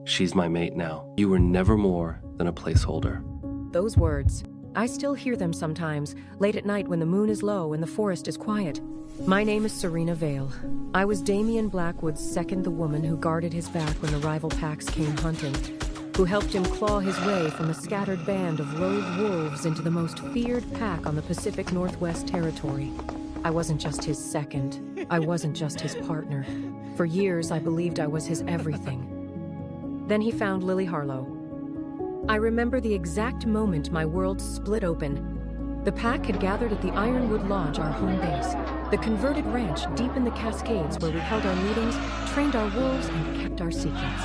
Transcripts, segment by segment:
She's my mate now. You were never more than a placeholder. Those words, I still hear them sometimes, late at night when the moon is low and the forest is quiet. My name is Serena Vale. I was Damien Blackwood's second, the woman who guarded his back when the rival packs came hunting, who helped him claw his way from a scattered band of rogue wolves into the most feared pack on the Pacific Northwest Territory. I wasn't just his second. I wasn't just his partner. For years, I believed I was his everything. Then he found Lily Harlow. I remember the exact moment my world split open. The pack had gathered at the Ironwood Lodge, our home base, the converted ranch deep in the Cascades where we held our meetings, trained our wolves, and kept our secrets.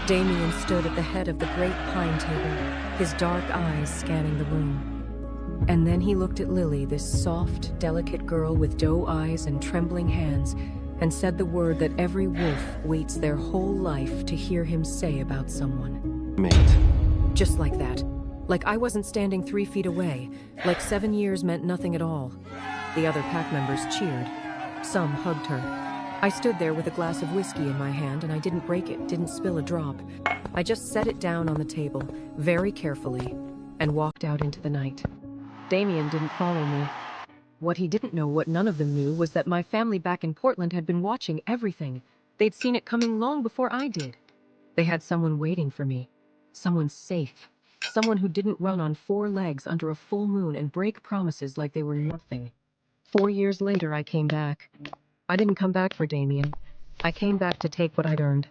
Damien stood at the head of the great pine table, his dark eyes scanning the room. And then he looked at Lily, this soft, delicate girl with doe eyes and trembling hands, and said the word that every wolf waits their whole life to hear him say about someone. Mate. Just like that. Like I wasn't standing 3 feet away. Like 7 years meant nothing at all. The other pack members cheered. Some hugged her. I stood there with a glass of whiskey in my hand, and I didn't break it, didn't spill a drop. I just set it down on the table, very carefully, and walked out into the night. Damien didn't follow me. What he didn't know, what none of them knew, was that my family back in Portland had been watching everything. They'd seen it coming long before I did. They had someone waiting for me. Someone safe. Someone who didn't run on 4 legs under a full moon and break promises like they were nothing. 4 years later, I came back. I didn't come back for Damien. I came back to take what I'd earned.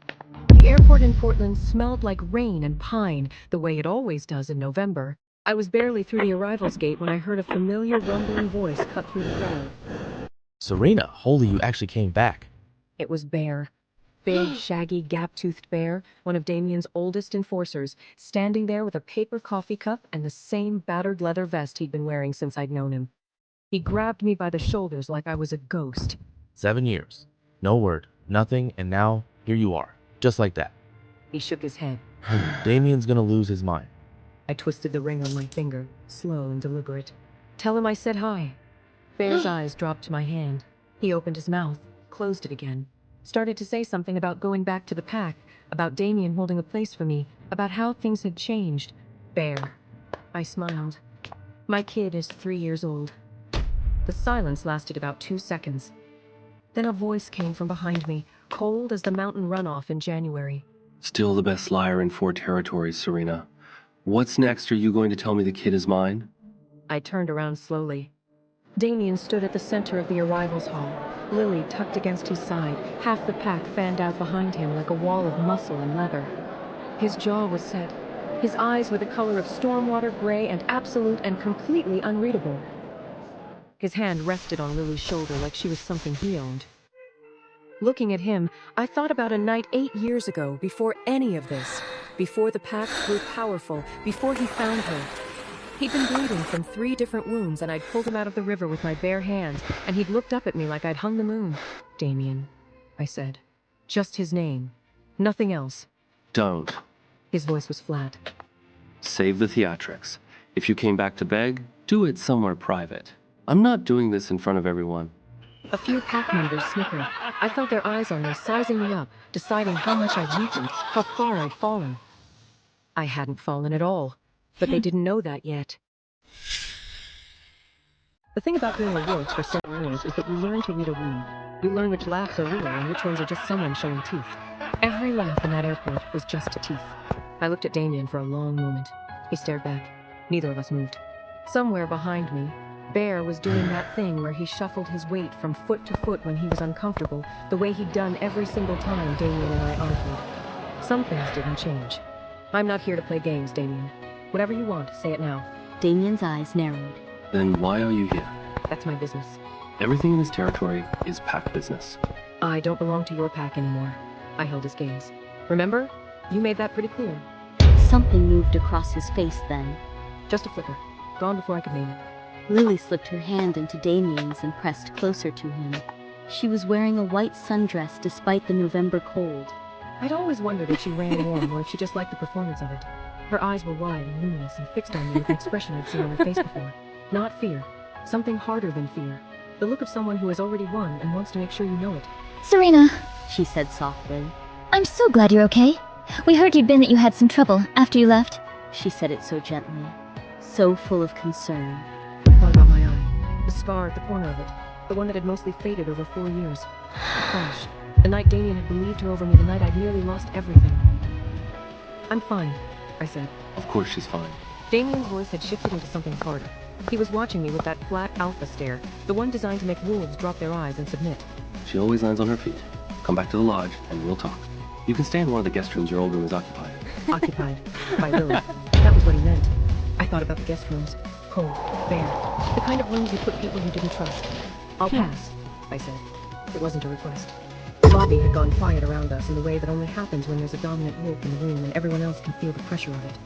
The airport in Portland smelled like rain and pine, the way it always does in November. I was barely through the arrivals gate when I heard a familiar rumbling voice cut through the crowd. Serena, holy, you actually came back. It was Bear. Big, shaggy, gap-toothed Bear, one of Damien's oldest enforcers, standing there with a paper coffee cup and the same battered leather vest he'd been wearing since I'd known him. He grabbed me by the shoulders like I was a ghost. 7 years. No word, nothing, and now, here you are. Just like that. He shook his head. Damien's gonna lose his mind. I twisted the ring on my finger, slow and deliberate. Tell him I said hi. Bear's eyes dropped to my hand. He opened his mouth, closed it again. Started to say something about going back to the pack, about Damien holding a place for me, about how things had changed. Bear. I smiled. My kid is 3 years old. The silence lasted about 2 seconds. Then a voice came from behind me, cold as the mountain runoff in January. Still the best liar in 4 territories, Serena. What's next? Are you going to tell me the kid is mine? I turned around slowly. Damien stood at the center of the arrivals hall, Lily tucked against his side, half the pack fanned out behind him like a wall of muscle and leather. His jaw was set. His eyes were the color of stormwater gray and absolute and completely unreadable. His hand rested on Lily's shoulder like she was something he owned. Looking at him, I thought about a night 8 years ago, before any of this, before the pack grew powerful, before he found her. He'd been bleeding from 3 different wounds, and I'd pulled him out of the river with my bare hands, and he'd looked up at me like I'd hung the moon. Damien, I said. Just his name. Nothing else. Don't. His voice was flat. Save the theatrics. If you came back to beg, do it somewhere private. I'm not doing this in front of everyone. A few pack members snickered. I felt their eyes on me, sizing me up, deciding how much I'd weakened, how far I'd fallen. I hadn't fallen at all, but they didn't know that yet. The thing about being a wolf for so years is that you learn to read a room. You learn which laughs are real and which ones are just someone showing teeth. Every laugh in that airport was just a teeth. I looked at Damien for a long moment. He stared back. Neither of us moved. Somewhere behind me, Bear was doing that thing where he shuffled his weight from foot to foot when he was uncomfortable, the way he'd done every single time Damien and I argued. Some things didn't change. I'm not here to play games, Damien. Whatever you want, say it now. Damien's eyes narrowed. Then why are you here? That's my business. Everything in this territory is pack business. I don't belong to your pack anymore. I held his gaze. Remember? You made that pretty clear. Something moved across his face then. Just a flicker. Gone before I could name it. Lily slipped her hand into Damien's and pressed closer to him. She was wearing a white sundress despite the November cold. I'd always wondered if she ran warm or if she just liked the performance of it. Her eyes were wide and luminous and fixed on me with an expression I'd seen on her face before. Not fear. Something harder than fear. The look of someone who has already won and wants to make sure you know it. Serena, She said softly. I'm so glad you're okay. We heard you'd been that you had some trouble after you left. She said it so gently, so full of concern. I thought about my eye. The scar at the corner of it. The one that had mostly faded over 4 years. The crash. The night Damien had believed her over me, the night I'd nearly lost everything. I'm fine, I said. Of course she's fine. Damien's voice had shifted into something harder. He was watching me with that flat alpha stare, the one designed to make wolves drop their eyes and submit. She always lands on her feet. Come back to the lodge and we'll talk. You can stay in one of the guest rooms. Your old room is occupied. Occupied. By Lila. That was what he meant. I thought about the guest rooms. Cold, bare. The kind of rooms you put people you didn't trust. I'll pass, I said. It wasn't a request. The lobby had gone quiet around us in the way that only happens when there's a dominant wolf in the room and everyone else can feel the pressure of it.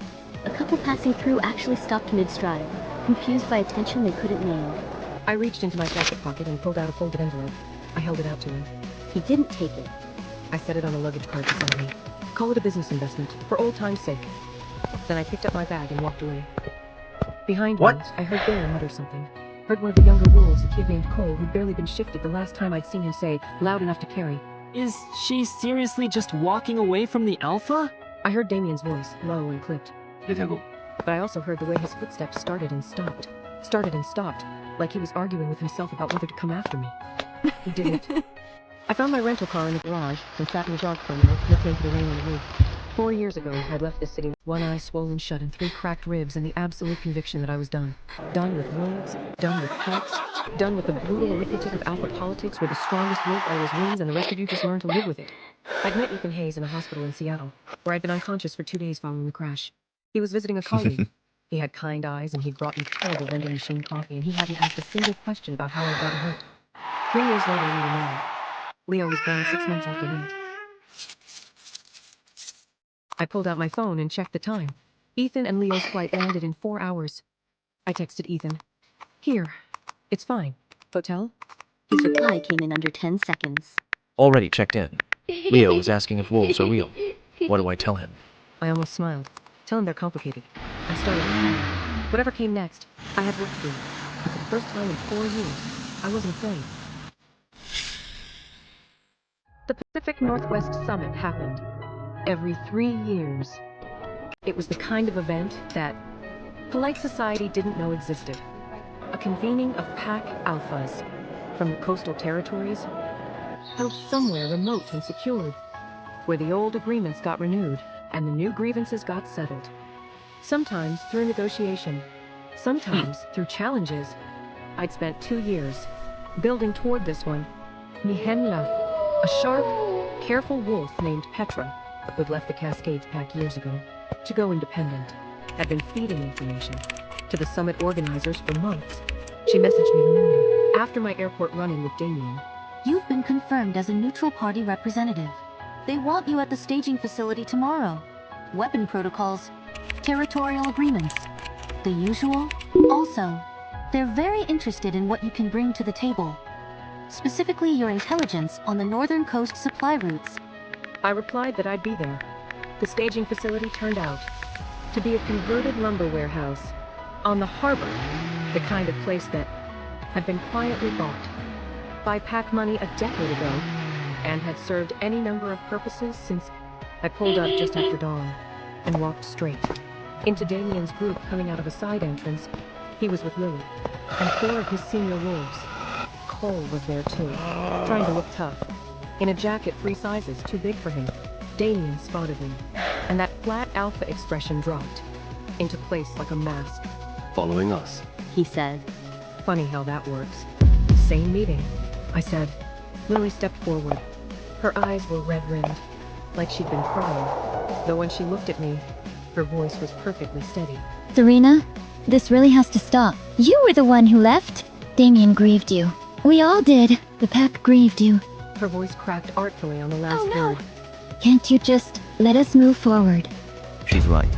A couple passing through actually stopped mid-stride, confused by a tension they couldn't name. I reached into my jacket pocket and pulled out a folded envelope. I held it out to him. He didn't take it. I set it on a luggage cart beside me. Call it a business investment, for old time's sake. Then I picked up my bag and walked away. Behind me, I heard Bear mutter something. Heard one of the younger wolves, a kid named Cole, who'd barely been shifted the last time I'd seen him say, loud enough to carry. Is she seriously just walking away from the Alpha? I heard Damien's voice, low and clipped. Let go. But I also heard the way his footsteps started and stopped. Started and stopped, like he was arguing with himself about whether to come after me. He didn't. I found my rental car in the garage and sat in the dark for a minute, listening to the rain on the roof. 4 years ago, I'd left this city with one eye swollen shut and 3 cracked ribs and the absolute conviction that I was done. Done with wolves, done with pets, done with the brutal arithmetic of alpha politics where the strongest wolf always wins and the rest of you just learn to live with it. I'd met Ethan Hayes in a hospital in Seattle, where I'd been unconscious for 2 days following the crash. He was visiting a colleague. He had kind eyes and he'd brought me terrible vending machine coffee and he hadn't asked a single question about how I'd gotten hurt. 3 years later, we were married. Leo was born 6 months after that. I pulled out my phone and checked the time. Ethan and Leo's flight landed in 4 hours. I texted Ethan. Here. It's fine. Hotel? His reply came in under 10 seconds. Already checked in. Leo is asking if wolves are real. What do I tell him? I almost smiled. Tell him they're complicated. I started. Whatever came next, I had work to do. For the first time in 4 years, I wasn't afraid. The Pacific Northwest Summit happened every 3 years. It was the kind of event that polite society didn't know existed. A convening of pack alphas from the coastal territories, held somewhere remote and secured, where the old agreements got renewed and the new grievances got settled. Sometimes through negotiation, sometimes through challenges. I'd spent 2 years building toward this one. Nihenla, a sharp, careful wolf named Petra, who'd left the Cascades Pack years ago to go independent, had been feeding information to the summit organizers for months. She messaged me the morning after my airport run-in with Damien. You've been confirmed as a neutral party representative. They want you at the staging facility tomorrow. Weapon protocols, territorial agreements, the usual. Also, they're very interested in what you can bring to the table. Specifically your intelligence on the northern coast supply routes. I replied that I'd be there. The staging facility turned out to be a converted lumber warehouse on the harbor, the kind of place that had been quietly bought by pack money a decade ago and had served any number of purposes since. I pulled up just after dawn and walked straight into Damien's group coming out of a side entrance. He was with Lila and 4 of his senior wolves. Cole was there too, trying to look tough. In a jacket 3 sizes too big for him. Damien spotted me, and that flat alpha expression dropped into place like a mask. Following us. He said. Funny how that works. Same meeting, I said. Lily stepped forward. Her eyes were red-rimmed, like she'd been crying, though when she looked at me, her voice was perfectly steady. Serena, this really has to stop. You were the one who left. Damien grieved you. We all did. The pack grieved you. Her voice cracked artfully on the last word. Can't you just let us move forward? She's right.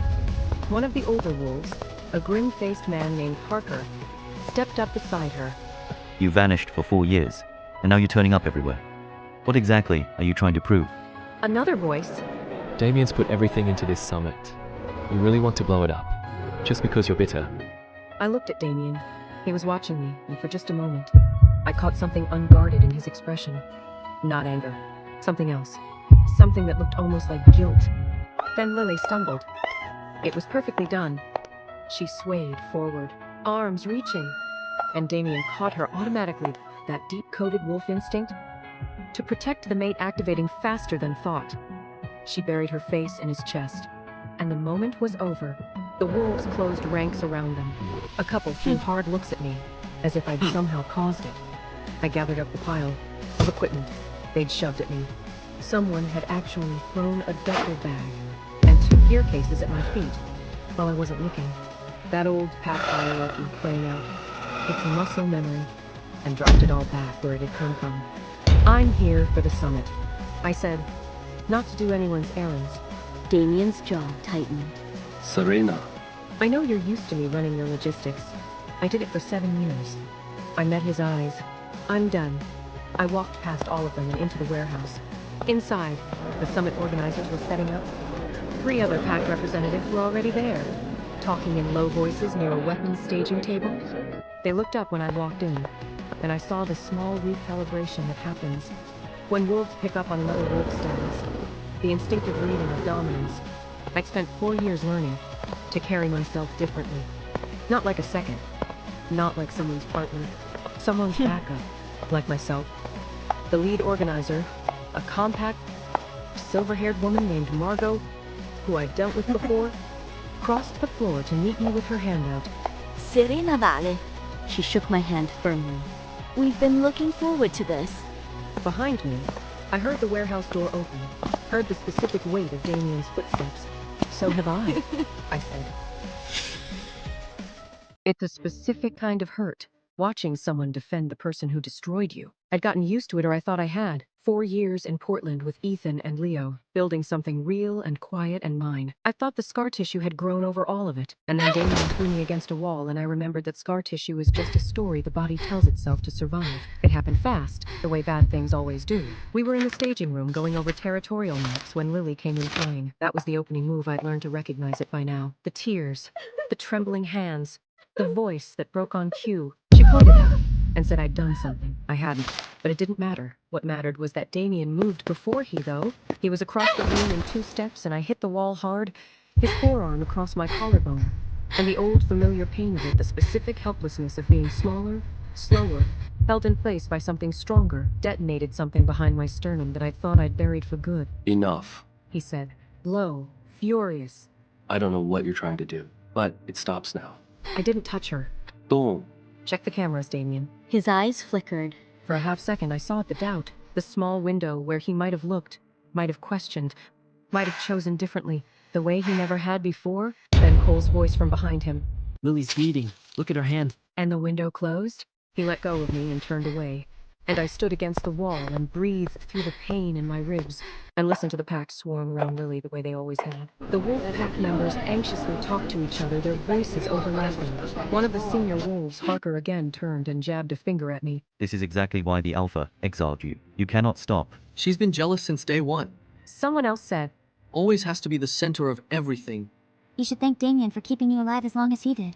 One of the older wolves, a grim-faced man named Parker, stepped up beside her. You vanished for 4 years, and now you're turning up everywhere. What exactly are you trying to prove? Another voice. Damien's put everything into this summit. You really want to blow it up, just because you're bitter. I looked at Damien. He was watching me, and for just a moment, I caught something unguarded in his expression. Not anger. Something else. Something that looked almost like guilt. Then Lily stumbled. It was perfectly done. She swayed forward, arms reaching, and Damien caught her automatically, that deep-coded wolf instinct to protect the mate activating faster than thought. She buried her face in his chest, and the moment was over. The wolves closed ranks around them. A couple threw hard looks at me, as if I'd somehow caused it. I gathered up the pile of equipment they'd shoved at me. Someone had actually thrown a duffel bag and 2 gear cases at my feet while I wasn't looking. That old pack hierarchy playing out its muscle memory and dropped it all back where it had come from. I'm here for the summit, I said, not to do anyone's errands. Damien's jaw tightened. Serena. I know you're used to me running your logistics. I did it for 7 years. I met his eyes. I'm done. I walked past all of them and into the warehouse. Inside, the summit organizers were setting up. 3 other pack representatives were already there, talking in low voices near a weapons staging table. They looked up when I walked in, and I saw the small recalibration that happens when wolves pick up on another wolf status. The instinctive reading of dominance. I'd spent 4 years learning to carry myself differently. Not like a second. Not like someone's partner. Someone's backup, like myself. The lead organizer, a compact, silver-haired woman named Margot, who I'd dealt with before, crossed the floor to meet me with her hand out. Serena Vale. She shook my hand firmly. We've been looking forward to this. Behind me, I heard the warehouse door open, heard the specific weight of Damien's footsteps. So have I said. It's a specific kind of hurt, watching someone defend the person who destroyed you. I'd gotten used to it, or I thought I had. 4 years in Portland with Ethan and Leo, building something real and quiet and mine. I thought the scar tissue had grown over all of it. And then Damien threw me against a wall, and I remembered that scar tissue is just a story the body tells itself to survive. It happened fast, the way bad things always do. We were in the staging room going over territorial maps when Lily came in flying. That was the opening move. I'd learned to recognize it by now. The tears, the trembling hands, the voice that broke on cue. She pointed at me and said I'd done something. I hadn't, but it didn't matter. What mattered was that Damien moved before he was across the room in 2 steps, and I hit the wall hard, his forearm across my collarbone. And the old familiar pain of it, the specific helplessness of being smaller, slower, held in place by something stronger, detonated something behind my sternum that I thought I'd buried for good. Enough. He said, low, furious. I don't know what you're trying to do, but it stops now. I didn't touch her. Don't. Check the cameras, Damien. His eyes flickered. For a half second, I saw the doubt. The small window where he might have looked, might have questioned, might have chosen differently, the way he never had before. Then Cole's voice from behind him. Lily's bleeding. Look at her hand. And the window closed. He let go of me and turned away. And I stood against the wall and breathed through the pain in my ribs and listened to the pack swarm around Lily the way they always had. The wolf pack members anxiously talked to each other, their voices overlapping. One of the senior wolves, Harker, again turned and jabbed a finger at me. This is exactly why the Alpha exiled you. You cannot stop. She's been jealous since day 1. Someone else said, Always has to be the center of everything. You should thank Damien for keeping you alive as long as he did.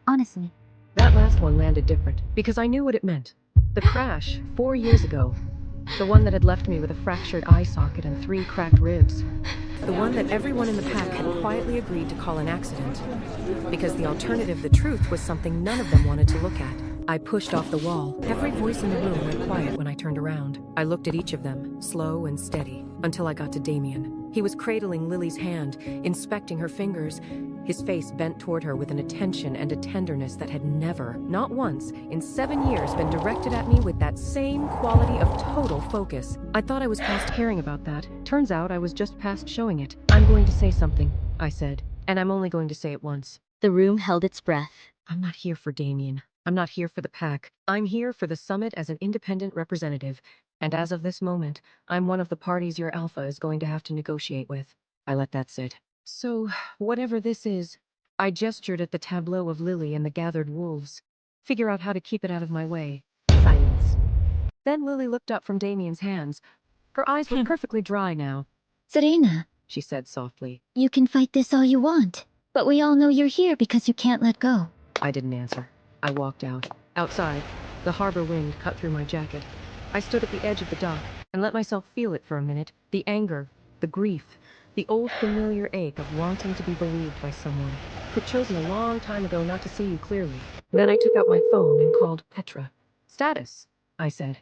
Honestly. That last one landed different, because I knew what it meant. The crash, 4 years ago. The one that had left me with a fractured eye socket and 3 cracked ribs. The one that everyone in the pack had quietly agreed to call an accident. Because the alternative, the truth, was something none of them wanted to look at. I pushed off the wall. Every voice in the room went quiet when I turned around. I looked at each of them, slow and steady, until I got to Damien. He was cradling Lily's hand, inspecting her fingers, his face bent toward her with an attention and a tenderness that had never, not once, in 7 years been directed at me with that same quality of total focus. I thought I was past caring about that. Turns out I was just past showing it. I'm going to say something, I said, and I'm only going to say it once. The room held its breath. I'm not here for Damien. I'm not here for the pack. I'm here for the summit as an independent representative. And as of this moment, I'm one of the parties your Alpha is going to have to negotiate with. I let that sit. So, whatever this is, I gestured at the tableau of Lily and the gathered wolves. Figure out how to keep it out of my way. Silence. Then Lily looked up from Damien's hands. Her eyes were perfectly dry now. Serena, She said softly. you can fight this all you want, but we all know you're here because you can't let go. I didn't answer. I walked out. Outside, the harbor wind cut through my jacket. I stood at the edge of the dock and let myself feel it for a minute. The anger, the grief, The old familiar ache of wanting to be believed by someone. I'd chosen a long time ago not to see you clearly. Then I took out my phone and called Petra. Status, I said.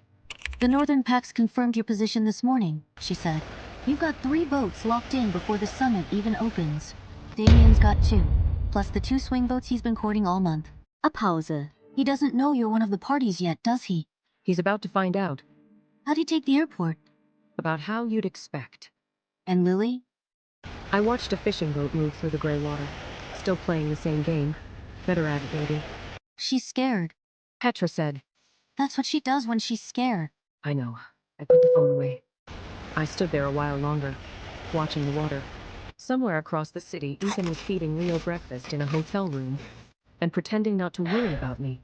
The Northern Packs confirmed your position this morning, she said. You've got 3 boats locked in before the summit even opens. Damien's got 2, plus the 2 swing boats he's been courting all month. A pause. He doesn't know you're one of the parties yet, does he? He's about to find out. How'd he take the airport? About how you'd expect. And Lily? I watched a fishing boat move through the gray water. Still playing the same game. Better at it, maybe. She's scared. Petra said. That's what she does when she's scared. I know. I put the phone away. I stood there a while longer, watching the water. Somewhere across the city, Ethan was feeding Leo breakfast in a hotel room and pretending not to worry about me.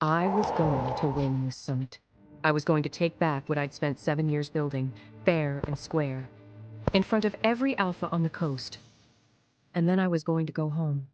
I was going to win this summit. I was going to take back what I'd spent 7 years building, fair and square, in front of every alpha on the coast. And then I was going to go home.